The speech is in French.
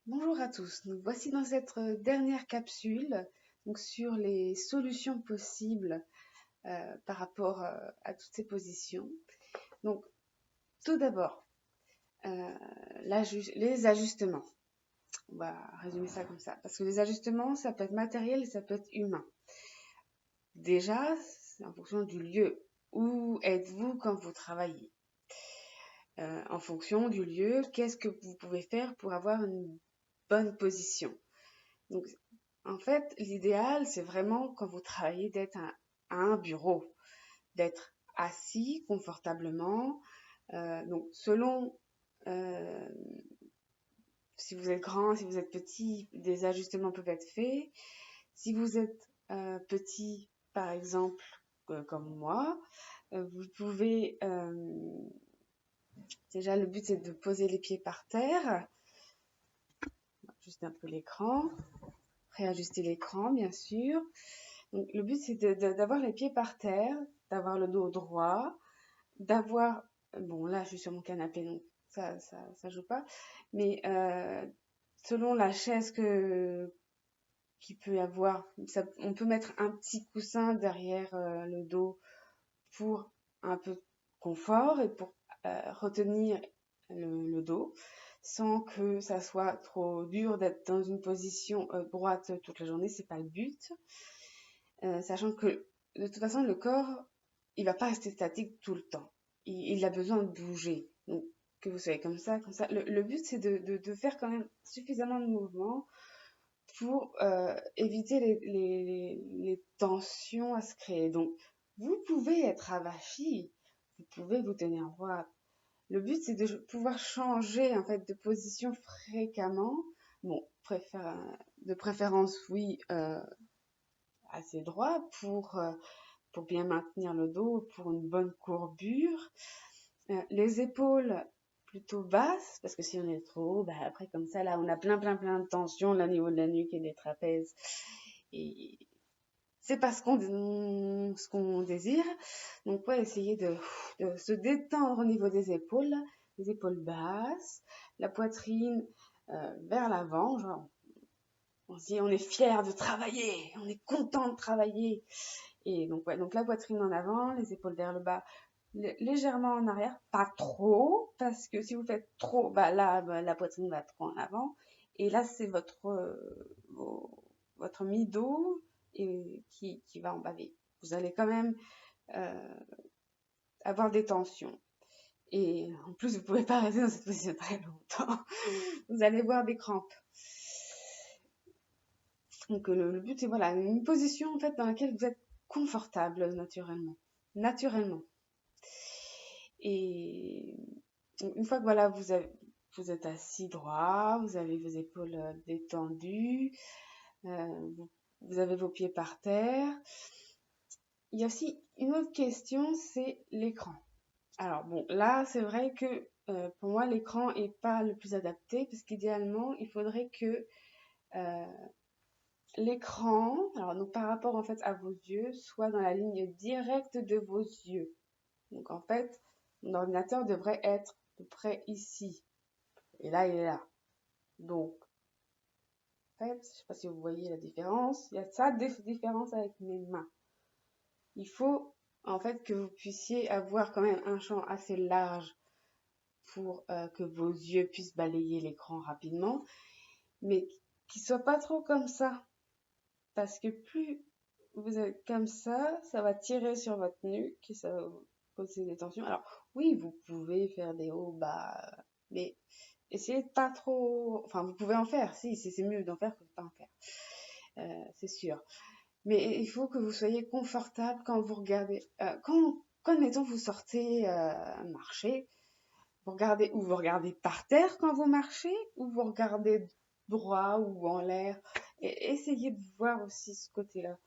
Bonjour à tous, nous voici dans cette dernière capsule sur les solutions possibles par rapport à toutes ces positions. Donc tout d'abord, les ajustements. On va résumer ça comme ça, parce que les ajustements, ça peut être matériel et ça peut être humain. Déjà, c'est en fonction du lieu. Où êtes-vous quand vous travaillez? En fonction du lieu, qu'est-ce que vous pouvez faire pour avoir une bonne position? Donc, en fait, l'idéal, c'est vraiment quand vous travaillez d'être à un bureau, d'être assis confortablement. Donc, selon euh, si vous êtes grand, si vous êtes petit, des ajustements peuvent être faits. Si vous êtes petit, par exemple, comme moi, vous pouvez déjà le but c'est de poser les pieds par terre, juste un peu l'écran, réajuster l'écran bien sûr. Donc, le but, c'est d'avoir les pieds par terre, d'avoir le dos droit, d'avoir... Bon, là, je suis sur mon canapé, donc ça joue pas. Mais selon la chaise qu'il peut y avoir, on peut mettre un petit coussin derrière le dos pour un peu de confort et pour retenir le dos sans que ça soit trop dur d'être dans une position droite toute la journée, c'est pas le but. Sachant que de toute façon, le corps, il va pas rester statique tout le temps. Il a besoin de bouger. Donc, que vous soyez comme ça, comme ça. Le but, c'est de faire quand même suffisamment de mouvement pour éviter les tensions à se créer. Donc, vous pouvez être avachi, vous pouvez vous tenir droit. Le but, c'est de pouvoir changer en fait de position fréquemment. Bon, de préférence, oui, assez droit pour bien maintenir le dos, pour une bonne courbure. Les épaules plutôt basses, parce que si on est trop haut, bah après comme ça, là, on a plein de tensions là, au niveau de la nuque et des trapèzes. Et c'est pas ce qu'on désire. Donc, ouais, essayer de se détendre au niveau des épaules, les épaules basses, la poitrine vers l'avant, genre on se dit on est fier de travailler, on est content de travailler. Et donc, ouais, donc la poitrine en avant, les épaules vers le bas, légèrement en arrière, pas trop, parce que si vous faites trop, bah là, bah, la poitrine va trop en avant. Et là, c'est votre mi-dos qui va en baver. Vous allez quand même euh, avoir des tensions. Et en plus, vous ne pouvez pas rester dans cette position très longtemps. Vous allez voir des crampes. Donc le but, c'est voilà, une position en fait dans laquelle vous êtes confortable naturellement. Naturellement. Et une fois que voilà, vous êtes assis droit, vous avez vos épaules détendues, vous avez vos pieds par terre. Il y a aussi une autre question, c'est l'écran. Alors bon, là, c'est vrai que pour moi, l'écran n'est pas le plus adapté parce qu'idéalement, il faudrait que euh, l'écran, alors donc par rapport en fait à vos yeux, soit dans la ligne directe de vos yeux. Donc en fait, mon ordinateur devrait être à peu près ici. Et là, il est là. Donc, en fait, je ne sais pas si vous voyez la différence. Il y a ça différence avec mes mains. Il faut en fait que vous puissiez avoir quand même un champ assez large pour que vos yeux puissent balayer l'écran rapidement, mais qu'il ne soit pas trop comme ça. Parce que plus vous êtes comme ça va tirer sur votre nuque et ça va vous causer des tensions. Alors, oui, vous pouvez faire des hauts, bas, mais essayez de pas trop. Enfin, vous pouvez en faire, si, c'est mieux d'en faire que de pas en faire. C'est sûr. Mais il faut que vous soyez confortable quand vous regardez. Quand mettons, vous sortez marcher, vous regardez par terre quand vous marchez, ou vous regardez droit ou en l'air. Et essayez de voir aussi ce côté-là.